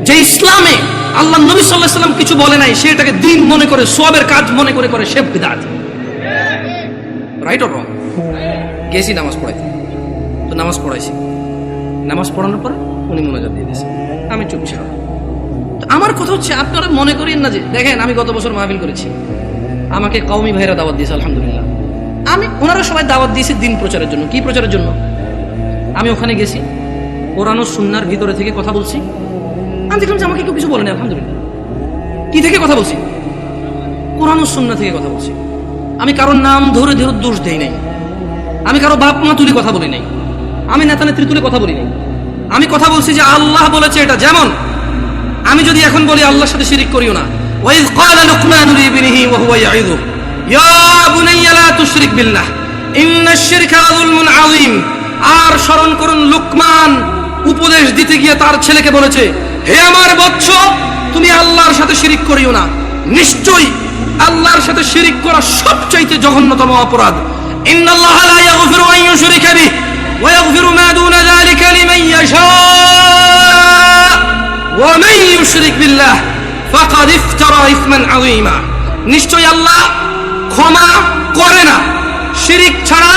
যে ইসলামে আল্লাহ নবী সাল্লাল্লাহু আলাইহি ওয়াসাল্লাম কিছু বলে নাই, সে এটাকে দ্বীন মনে করে, সওয়াবের কাজ মনে করে করে সে বিদআত। Right or wrong? গেছি নামাজ পড়াইতে, তো নামাজ পড়াইছি, নামাজ পড়ানোর পর উনি মুনাজাত দিয়ে দিয়েছেন, আমি চুপ ছিলাম। আমার কথা হচ্ছে, আপনারা মনে করেন না যে, দেখেন আমি গত বছর মাহফিল করেছি, আমাকে কওমি ভাইরা দাওয়াত দিয়েছে, আলহামদুলিল্লাহ। ওনারা সবাই দাওয়াত দিয়েছে দিন প্রচারের জন্য। কি প্রচারের জন্য? আমি ওখানে গেছি, কোরআন ও সুন্নাহর ভিতরে থেকে কথা বলছি। আমি দেখলাম যে আমাকে কেউ কিছু বলেনি, আলহামদুলিল্লাহ। কি থেকে কথা বলছি? কোরআন ও সুন্নাহ থেকে কথা বলছি। আমি কারোর নাম ধরে ধরে দোষ দেই নাই, আমি কারো বাপ মা তুলে কথা বলি নাই, আমি নেতা নেত্রী তুলে কথা বলি নাই। আমি কথা বলছি যে আল্লাহ বলেছে এটা। যেমন আমি যদি এখন বলি আল্লাহর সাথে শিরিক করিও না, ওয়াইজ ক্বালা লুকমান লিবনিহি ওয়া হুয়া ইয়াইযু ইয়া বুনাইয়া লা তুশরিক বিল্লাহ ইন্নাশ শিরকা যুলমুন আযীম। আর স্মরণ করুন, লুকমান উপদেশ দিতে গিয়ে তার ছেলেকে বলেছে, হে আমার বৎস, তুমি আল্লাহর সাথে শিরিক করিও না। নিশ্চয়ই আল্লাহর সাথে শিরিক করা সবচাইতে জঘন্যতম অপরাধ। ইন্নাল্লাহা লা ইয়াগফিরু আন ইউশরিকা বিহি ওয়া ইয়াগফিরু মা দুনা যালিকা লিমান ইয়াশা ওয়া মান ইউশরিক বিল্লাহ ফাকাদ ইফতারা ইসমান আযীমা। নিশ্চয়ই আল্লাহ ক্ষমা করে না শিরিক ছাড়া।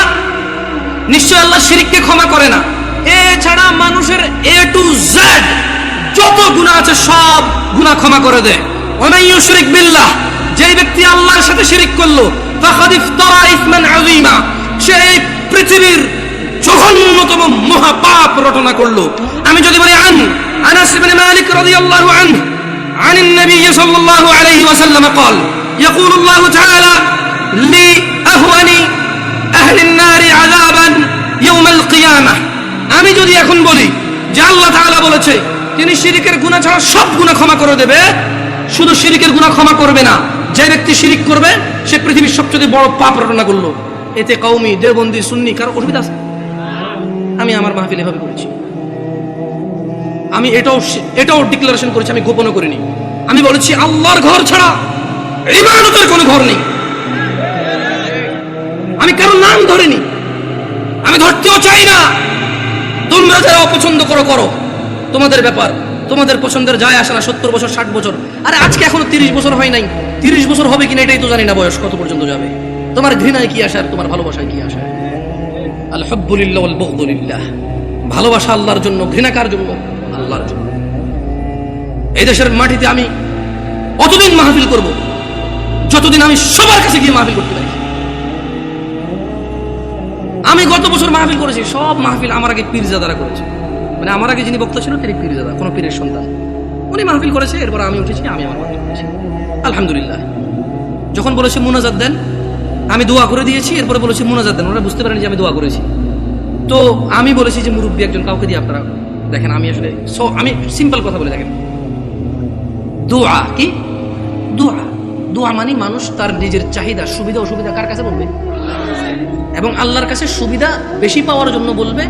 নিশ্চয় আল্লাহ শিরিককে ক্ষমা করে না। এছাড়া মানুষের এ টু জেড যত গুনাহ আছে সব গুনাহ ক্ষমা করে দেয়। ওয়া মান ইউশরিক বিল্লাহ, যেই ব্যক্তি আল্লাহর সাথে শিরিক করলো, ফাকাদ ইফতারা ইসমান আযীমা, সে পৃথিবীর জঘন্যতম মহাপাপ রটনা করলো। আমি যদি বলি আনাস ইবনে মালিক রাদিয়াল্লাহু আনহু عن النبي صلى الله عليه وسلم قال يقول الله تعالى لأهون أهل النار عذابا يوم القيامة। আমি যদি এখন বলি যে আল্লাহ তাআলা বলেছে তিনি শিরকের গুনাহ ছাড়া সব গুনাহ ক্ষমা করে দেবে, শুধু শিরকের গুনাহ ক্ষমা করবে না, যে ব্যক্তি শিরিক করবে সে পৃথিবীর সবচেয়ে বড় পাপ রটনা করলো, এতে কওমি দেওবন্দি সুন্নি কারো অসুবিধা আছে? আমি আমার মাহফিল এভাবে করেছি। আমি এটাও ডিক্লারেশন করেছি, আমি গোপন করিনি। আমি বলেছি আল্লাহর ঘর ছাড়া ইবাদতের কোনো ঘর নেই। আমি কারো নাম ধরিনি, আমি ধরতেও চাই না। তোমরা যারা অপছন্দ করো করো, তোমাদের ব্যাপার, তোমাদের পছন্দের যায় আসে না। 70 বছর 60 বছর, আরে আজকে এখনো 30 বছর হয় নাই। 30 বছর হবে কিনা এটাই তো জানি না, বয়স কত পর্যন্ত যাবে। তোমার ঘৃণায় কি আসে আর তোমার ভালোবাসায় কি আসে? আল হুব্বু লিল্লাহ ওয়াল বুগদু লিল্লাহ। ভালোবাসা আল্লাহর জন্য, ঘৃণা কার জন্য? আল্লাহর জন্য। এই দেশের মাটিতে আমি অতদিন মাহফিল করব যতদিন আমি সবার কাছে গিয়ে মাহফিল করতে পারি। আমি গত বছর মাহফিল করেছি, সব মাহফিল আমার আগে পীরজাদারা করেছে। মানে আমার আগে যিনি বক্তা ছিল তিনি পীরজাদা, কোনো পীরের সন্তান, উনি মাহফিল করেছে। এরপর আমি উঠেছি, আমি আমার মাহফিল করেছি, আলহামদুলিল্লাহ। যখন বলেছে মুনাজাত দেন, আমি দোয়া করে দিয়েছি। এরপরে বলেছি মুনাজাত দেন, ওরা বুঝতে পারেনি যে আমি দোয়া করেছি। তো আমি বলেছি যে মুরব্বী একজন কাউকে দিয়ে আপনারা দেখেন। আমি আসলে আমি সিম্পল কথা বলে দেখেন, দোয়া কি? দোয়া মানে মানুষ তার নিজের চাহিদা, সুবিধা অসুবিধা কার কাছে বলবে? এবং আল্লাহর কাছে সুবিধা বেশি পাওয়ার জন্য বলবে,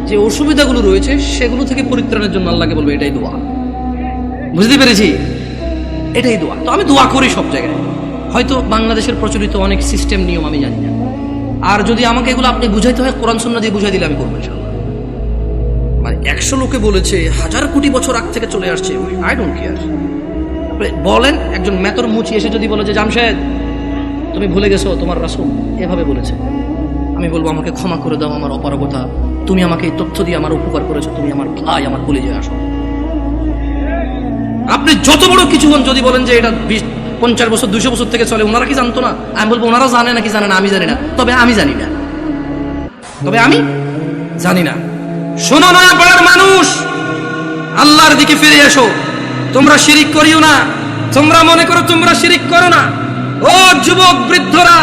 যে অসুবিধাগুলো রয়েছে সেগুলো থেকে পরিত্রাণের জন্য আল্লাহকে বলবে। এটাই দোয়া। বুঝতে পেরেছি? এটাই দোয়া। তো আমি দোয়া করি সব জায়গায়। হয়তো বাংলাদেশের প্রচলিত অনেক সিস্টেম নিয়ম আমি জানি না, আর যদি আমাকে এগুলো আপনি বুঝাইতে হয় কোরআন সুন্নাহ দিয়ে বুঝাই দিলে আমি করবো ইনশাআল্লাহ। মানে 100 লোকে বলেছে, 1000 কোটি বছর আগ থেকে চলে আসছে, আই ডোন্ট কেয়ার। বলেন একজন মেতর মুচি এসে যদি বলে যে জামশেদ তুমি ভুলে গেছো তোমার রাসূল এভাবে বলেছে, আমি বলবো আমাকে ক্ষমা করে দাও, আমার অপারগতা, তুমি আমাকে এই তথ্য দিয়ে আমার উপকার করেছো, তুমি আমার ভাই, আমার কলিজায় আসো। আপনি যত বড় কিছু হন, যদি বলেন যে এটা 50 বছর 200 বছর থেকে চলে, ওনারা কি জানতো না? আমি বলবো ওনারা জানে নাকি জানে না আমি জানি না, তবে আমি জানি না, শোনো না পাড়ার মানুষ, আল্লাহর দিকে ফিরে এসো। তোমরা শিরিক করিও না। তোমরা মনে করো তোমরা শিরিক করো না। ও যুবক বৃদ্ধরা,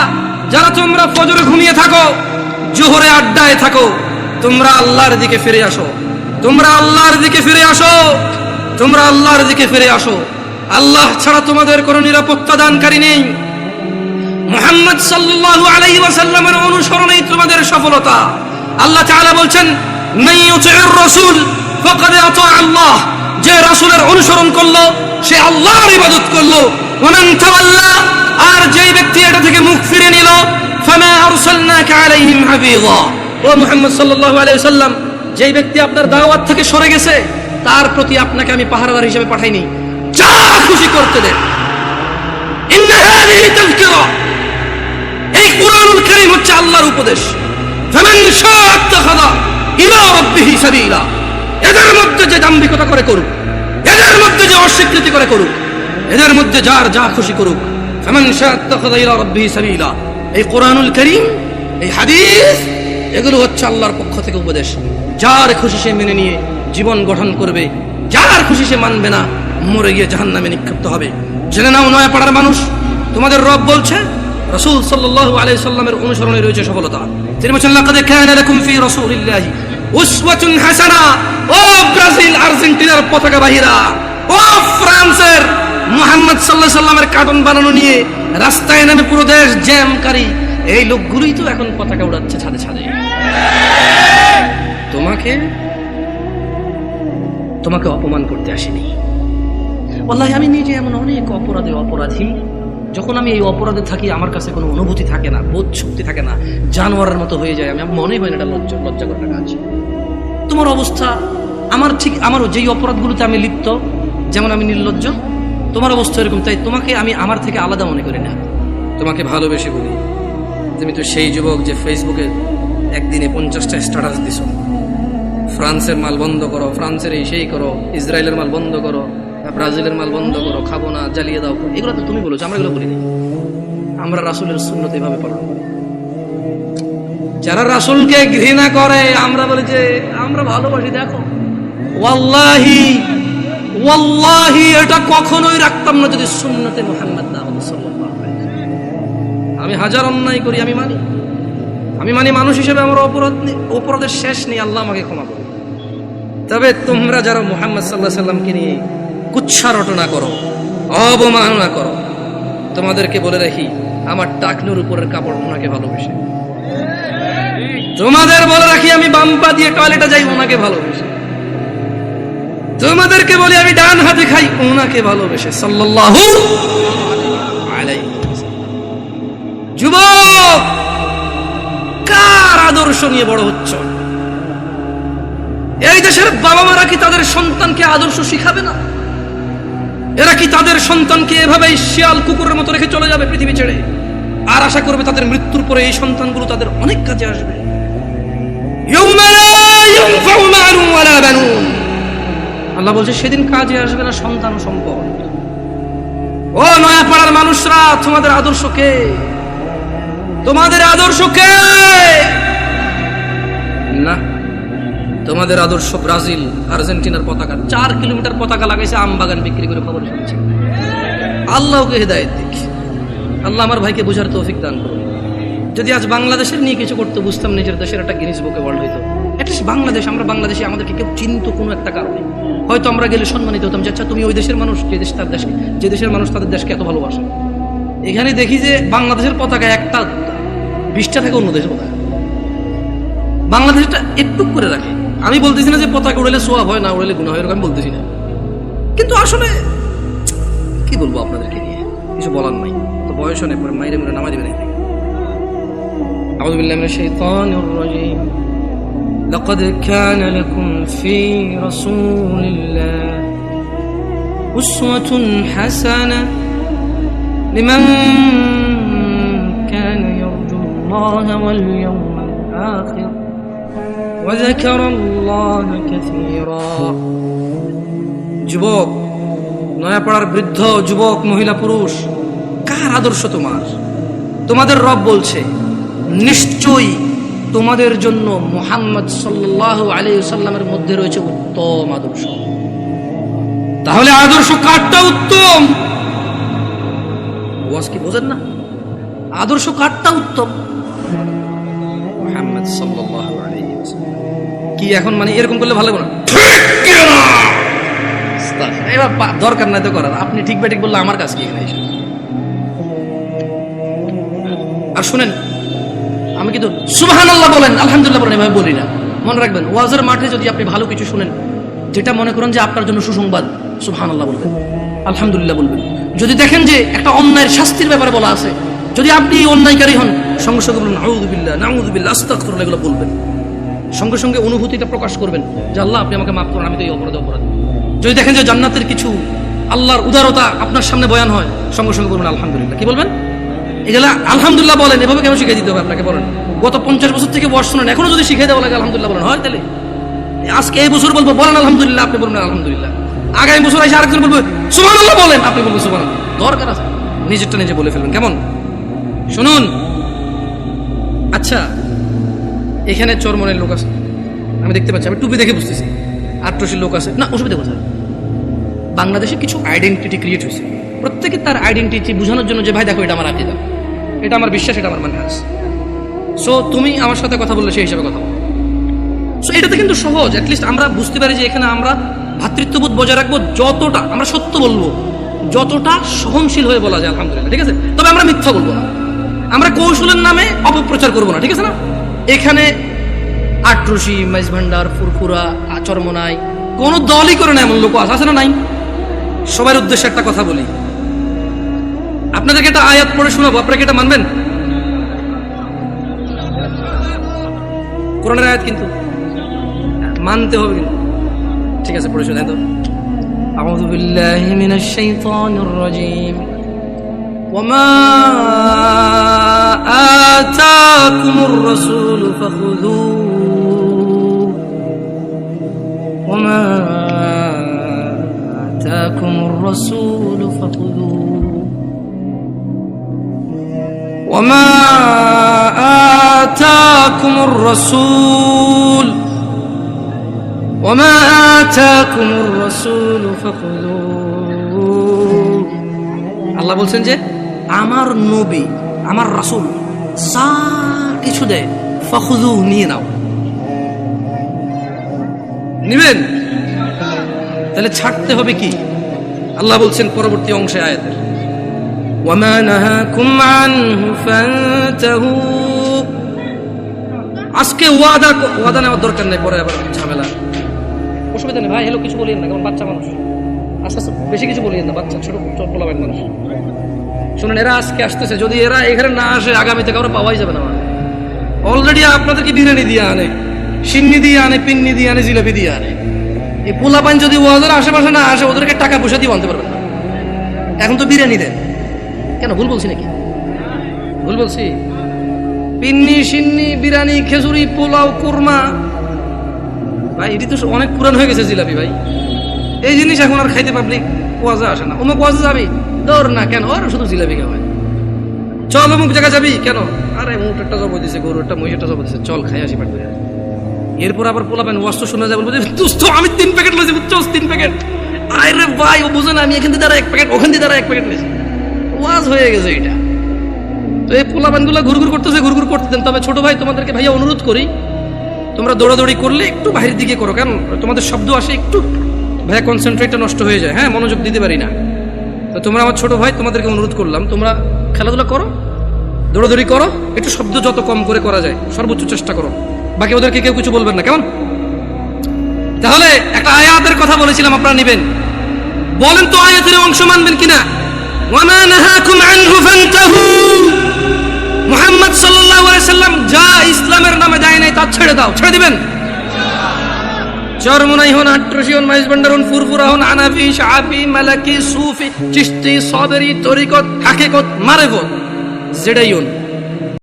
যারা তোমরা ফজরে ঘুমিয়ে থাকো, জোহরে আড্ডায় থাকো, তোমরা আল্লাহর দিকে ফিরে আসো। তোমরা আল্লাহর দিকে ফিরে আসো। তোমরা আল্লাহর দিকে ফিরে আসো। আল্লাহ ছাড়া তোমাদের কোনো নিরাপত্তা দানকারী নেই। মুহাম্মদ সাল্লাল্লাহু আলাইহি ওয়াসাল্লামের অনুসরণেই তোমাদের সফলতা। আল্লাহ তাআলা বলছেন, মান ইউতি'র রাসূল ফাকাদ আতা আল্লাহ। যে রাসূলের অনুসরণ করলো সে আল্লাহর ইবাদত করলো। ওয়া মান তাওয়াল্লা, আর যেই ব্যক্তি এটা থেকে মুখ ফিরে নিল, ফামা আরসালনাকা আলাইহিম হাফিযা। ও মুহাম্মদ সাল্লাল্লাহু আলাইহি ওয়াসাল্লাম, যেই ব্যক্তি আপনার দাওয়াত থেকে সরে গেছে তার প্রতি আপনাকে আমি পাহারাদার হিসেবে পাঠাইনি, যা খুশি করতে দেন। ইন্না হাযিহি তাযকিরা, এই কুরআনুল কারীম হচ্ছে আল্লাহর উপদেশ। ফামান শাআ আত্তাখাযা ইলা রাব্বিহি সাবিলা। এদের মধ্যে যে দাম্ভিকতা করে করুক, এদের মধ্যে যে অস্বীকৃতি করে করুক, এদের মধ্যে যার যা খুশি করুক। ফামান শাআ ইত্তাখাযা ইলা রাব্বিহি সাবিলা। এই কোরআনুল কারীম, এই হাদিস, এগুলো হচ্ছে আল্লাহর পক্ষ থেকে উপদেশ। যার খুশি সে মেনে নিয়ে জীবন গঠন করবে, যার খুশি সে মানবে না, মরে গিয়ে জাহান্নামে নিক্ষিপ্ত হবে। জেনে নাও নয়াপাড়ার মানুষ, তোমাদের রব বলছে রাসূল সাল্লাল্লাহু আলাইহি সাল্লামের অনুসরণে রয়েছে সফলতা। তিনি বলেছেন লাকাদ কানা লাকুম ফি রাসূলিল্লাহি উসওয়াতুন হাসানা। ও ব্রাজিল আর্জেন্টিনার পতাকা বাহিরা, ও ফ্রান্সের মুহাম্মদ সাল্লাল্লাহু আলাইহি সাল্লামের কার্টুন বানানো নিয়ে রাস্তায় নামে পুরো দেশ জ্যামকারী এই লোকগুলোই তো এখন পতাকা উড়াচ্ছে ছাদে ছাদে। তোমাকে অপমান করতে আসেনি। ওয়াল্লাহি আমি নিজে এমন অনেক অপরাধী, যখন আমি এই অপরাধে থাকি আমার কাছে কোনো অনুভূতি থাকে না, বোধ শক্তি থাকে না, জানোয়ারের মতো হয়ে যায়। আমি মনে হয় না এটা লজ্জা করার কাজ। তোমার অবস্থা আমারও যেই অপরাধগুলোতে আমি লিপ্ত, যেমন আমি নির্লজ্জ, তোমার অবস্থা এরকম। তাই তোমাকে আমি আমার থেকে আলাদা মনে করি না, তোমাকে ভালোবেসে বলি। তুমি তো সেই যুবক যে ফেসবুকে একদিনে 50টা স্ট্যাটাস দিছ, ফ্রান্সের মাল বন্ধ করো, ফ্রান্সের এই সেই করো, ইসরায়েলের মাল বন্ধ করো, ব্রাজিলের মাল বন্ধ করো, খাবো না, জ্বালিয়ে দাও। এগুলো তো তুমি বলেছো, আমরা এগুলো বলিনি। আমরা রাসূলের সুন্নত এভাবে পালন করি। যারা রাসূলকে ঘৃণা করে আমরা বলি যে আমরা ভালোবাসি। দেখো ওয়াল্লাহি এটা কখনোই রাখতাম না যদি সুন্নতে মুহাম্মদ না হতো সাল্লাল্লাহু আলাইহি ওয়াসাল্লাম। আমি হাজার অন্যায় করি, আমি মানি মানুষ হিসেবে আমার অপরাধের শেষ নেই, আল্লাহ আমাকে ক্ষমা করুন। তবে তোমরা যারা মুহাম্মদ সাল্লাল্লাহু আলাইহি ওয়াসাল্লামকে নিয়ে কুচ্ছা রটনা করো, অবমাননা করো, তোমাদেরকে বলে রাখি আমার টাকনুর উপরের কাপড় ওনাকে ভালোবেসে। তোমাদের বলে রাখি আমি বাম্পা দিয়ে টয়লেটে যাই ওনাকে ভালোবেসে। তোমাদেরকে বলি আমি ডান হাতে খাই ওনাকে ভালোবেসে সাল্লাল্লাহু আলাইহি ওয়াসাল্লাম। যুবক, কার আদর্শ নিয়ে বড় হচ্ছ? এই দেশের বাবা মারা কি তাদের সন্তানকে আদর্শ শিখাবে না? এরা কি তাদের সন্তানকে এভাবেই শিয়াল কুকুরের মতো রেখে চলে যাবে পৃথিবী ছেড়ে, আর আশা করবে তাদের মৃত্যুর পরে এই সন্তানগুলো তাদের অনেক কাজে আসবে? আল্লাহ বলছে সেদিন কাজে আসবে না সন্তান ও সম্পদ। ও নয়াপাড়ার মানুষরা, তোমাদের আদর্শ কে? তোমাদের আদর্শ কে? না, তোমাদের আদর্শ ব্রাজিল আর্জেন্টিনার পতাকা। 4 কিলোমিটার পতাকা লাগাইছে আম বাগান বিক্রি করে, খবর শুনছি। আল্লাহকে হেদায়েত দিক। আল্লাহ আমার ভাইকে বোঝার তৌফিক দান করুন। যদি আজ বাংলাদেশের নিয়ে কিছু করতে বুঝতাম, নিজের দেশের একটা গিনিস বুকে ওয়ার্ল্ড হইতো। অ্যাটলিস্ট বাংলাদেশ, আমরা বাংলাদেশি, আমাদেরকে কেউ চিনত কোনো একটা কারণে, হয়তো আমরা গেলে সম্মানিত হতাম যে আচ্ছা তুমি ওই দেশের মানুষ, যে দেশের মানুষ তাদের দেশকে এত ভালোবাসে। এখানে দেখি যে বাংলাদেশের পতাকা একটা 20টা থেকে অন্য দেশের পতাকা, বাংলাদেশটা একটু করে রাখে। আমি বলতেছি না যে পতাকা উড়ালে সোয়াব হয়, না উড়ালে গুনাহ হয়, এরকম আমি বলতেছি না, কিন্তু আসলে কি বলবো আপনাদেরকে নিয়ে, কিছু বলার নাই। তো বয়স অনেক, পরে মাইরে মুড়ে নামাই দেবেন। আউযু বিল্লাহি মিনাশ শাইতানির রাজীম। লাকাদ কানা লাকুম ফি রাসূলিল্লাহি উসওয়াতুন হাসানাহ লিমান কানা ইয়ারজুল্লাহা ওয়াল ইয়াওমাল আখির ওয়া যাকারাল্লাহা কাসীরা। যুবক, নয়াপাড়ার বৃদ্ধ, যুবক, মহিলা, পুরুষ, কার আদর্শ তোমার? তোমাদের রব বলছে নিশ্চয়ই তোমাদের জন্য মুহাম্মদ সাল্লাল্লাহু আলাইহি ওয়াসাল্লামের মধ্যে রয়েছে উত্তম আদর্শ। তাহলে আদর্শ কারটা উত্তম? ওয়াজ কি বোঝেন না? আদর্শ কারটা উত্তম? মুহাম্মদ সাল্লাল্লাহু আলাইহি ওয়াসাল্লাম। কি এখন মানে এরকম করলে ভালো লাগবে না? ঠিক না, এবার দরকার নাই তো করার। আপনি ঠিক বেঠিক বললে আমার কাজ কি? আর শুনেন, আমি কিন্তু সুবহানাল্লাহ বলেন, আলহামদুলিল্লাহ বলেন এভাবে বলি না। মনে রাখবেন, ওয়াজের মাঠে যদি আপনি ভালো কিছু শুনেন, যেটা মনে করেন যে আপনার জন্য সুসংবাদ, সুবহানাল্লাহ বলবেন, আলহামদুলিল্লাহ বলবেন। যদি দেখেন যে একটা অন্যায়ের শাস্তির ব্যাপারে বলা আছে, যদি আপনি অন্যায়কারী হন, সঙ্গে সঙ্গে বলবেন আউযুবিল্লাহ, নাউযুবিল্লাহ, আস্তাগফিরুল্লাহ, এগুলো বলবেন। সঙ্গে সঙ্গে অনুভূতিটা প্রকাশ করবেন যে আল্লাহ আপনি আমাকে মাফ করুন, আমি তো এই অপরাধী। যদি দেখেন যে জান্নাতের কিছু, আল্লাহর উদারতা আপনার সামনে বয়ান হয়, সঙ্গে সঙ্গে বলবেন আলহামদুলিল্লাহ। কি বলবেন? এগুলা আলহামদুলিল্লাহ বলেন। এভাবে কেন শিখিয়ে দিতে হবে আপনাকে? বলেন, গত 50 বছর থেকে ওয়াজ শুনেন, এখনো যদি শিখিয়ে দেওয়া লাগে আলহামদুলিল্লাহ বলেন, হয় তাহলে আজকে এই বছর বলবো বলেন আলহামদুলিল্লাহ, আপনি বলবেন আলহামদুলিল্লাহ। আগামী বছর এসে আরেকজন বলবে সুবহানাল্লাহ বলেন, আপনি বলবেন সুবহানাল্লাহ। দরকার আছে নিজেরটা নিজে বলে ফেলবেন, কেমন? শুনুন, আচ্ছা এখানে চরমনের লোক আছে, আমি দেখতে পাচ্ছি, আমি টুপি দেখে বুঝতেছি আট্রসির লোক আছে না, অসুবিধা কোথায়? বাংলাদেশে কিছু আইডেন্টিটি ক্রিয়েট হয়েছে, প্রত্যেকে তার আইডেন্টিটি বোঝানোর জন্য যে ভাই দেখো এটা আমার আকীদা, এটা আমার বিশ্বাস, এটা আমার মানহাজ। সো তুমি আমার সাথে কথা বললে সেই হিসাবে কথা বলো। সো এটাতে কিন্তু সহজ, অ্যাটলিস্ট আমরা বুঝতে পারি যে এখানে আমরা ভ্রাতৃত্ববোধ বজায় রাখবো, যতটা আমরা সত্য বলবো, যতটা সহনশীল হয়ে বলা যায় আলহামদুলিল্লাহ, ঠিক আছে? তবে আমরা মিথ্যা বলবো না, আমরা কৌশলের নামে অপপ্রচার করবো না, ঠিক আছে না? এখানে আট্রসি, মাইজ ভান্ডার, ফুরফুরা, চরমনাই কোন দলই করে না এমন লোক আছে না? নাই। সবার উদ্দেশ্যে একটা কথা বলি, আপনাদেরকে একটা আয়াত পড়ে শোনাবো, আপনারা কি এটা মানবেন? কোরআনের আয়াত কিন্তু মানতে হবে কিন্তু, ঠিক আছে? পড়ে শোনাই তো। আউযু বিল্লাহি মিনাশ শাইতানির রাজীম। ওয়ামা আতাকুমুর রাসূলু ফাখুযুহু ওয়ামা আতাকুমুর রাসূলু ফাখুযুহু ওয়ামা আতাকুমুর রাসূল ওয়ামা আতাকুমুর রাসূলু ফাখুযুহু। আল্লাহ বলছেন যে আমার নবী, আমার রাসূল যা কিছু দেয় ফাখুযুহু, নিয়ে নাও। নিবেন? তাহলে ছাড়তে হবে কি? আল্লাহ বলছেন পরবর্তী অংশে আয়াতের, ওয়ামা নাহাকুম আনহু ফান্তাহু। আজকে ওয়াদা নেওয়ার দরকার নেই, পরে আবার ঝামেলা। অসুবিধা নেই ভাই, হ্যালো কিছু বলিয়েন না, কারণ বাচ্চা মানুষ, আস্তে আস্তে বেশি কিছু বলিয়েন না, বাচ্চা ছোট পোলাবেন মানুষ। শুনুন, এরা আজকে আসতেছে, যদি এরা এখানে না আসে আগামীতে কারো পাওয়াই যাবে না। অলরেডি আপনাদেরকে বিরিয়ানি দিয়ে আনে, সিন্নি দিয়ে আনে, পিন্নি দিয়ে আনে, জিলাপি দিয়ে আনে। এই পোলাপান যদি ওয়াজের আশেপাশে না আসে, ওদেরকে টাকা পয়সা দিয়ে আনতে পারবেন না। এখন তো বিরিয়ানি দেন, কেন? ভুল বলছি নাকি? ভুল বলছি? পিন্নি, সিন্নি, বিরিয়ানি, খেজুরি, পোলাও, কুরমা, ভাই এটি তো অনেক পুরান হয়ে গেছে জিলাপি ভাই। এই জিনিস এখন আর খাইতে পাবলিক ওয়াজে আসে না। অমুক ওয়াজে যাবি, দৌড় না, কেন? ওর শুধু জিলাপি খাওয়ায়। চল অমুক জায়গা যাবি, কেন? আরে উঠ একটা জব দিছে, গরু একটা, মহিষটা জব দিছে, চল খাই আসি পাঠ। এরপর আবার পোলাবেন ওয়াজ তো শুনে যায়, বলবো দোস্ত আমি 3 প্যাকেট লইছি, বুঝছস? 3 প্যাকেট। আরে ভাই ও বুঝে না, আমি এখান থেকে 1 প্যাকেট, ওখান থেকে 1 প্যাকেট লইছি। ওয়াজ হয়ে গেছে এটা। তো এই পোলাবেন গুলো ঘুরঘুর করতেছে, ঘুরঘুর করতে দেন। তবে ছোট ভাই তোমাদেরকে ভাইয়া অনুরোধ করি, তোমরা দৌড়াদৌড়ি করলে একটু বাইরের দিকে করো, কারণ তোমাদের শব্দ আসে, একটু ভাইয়া কনসেন্ট্রেটটা নষ্ট হয়ে যায়, হ্যাঁ, মনোযোগ দিতে পারি না। তো তোমরা আমার ছোট ভাই, তোমাদেরকে অনুরোধ করলাম, তোমরা খেলাধুলা করো, দৌড়াদৌড়ি করো, একটু শব্দ যত কম করে করা যায় সর্বোচ্চ চেষ্টা করো। বাকি ওদেরকে কেউ কিছু বলবেন না, কেমন? তাহলে একটা আয়াতের কথা বলেছিলাম, আপনারা নিবেন, বলেন তো আয়াতের অংশ মানবেন কিনা? ওয়ামা নাহাকুম আনহু ফান্তাহু। মুহাম্মদ সাল্লাল্লাহু আলাইহি সাল্লাম যা ইসলামের নামে দেয় নাই তা ছেড়ে দাও, ছেড়ে দিবেন? চরমনাই হন, আট্রসি হন, মাইজ ভান্ডার হন, ফুরফুরা হন, হানাফি, শাফি, মালাকি, সুফি, চিশতি, সাদরি, তরিকত, হাকিকত, মারিফত, যেটাই হন,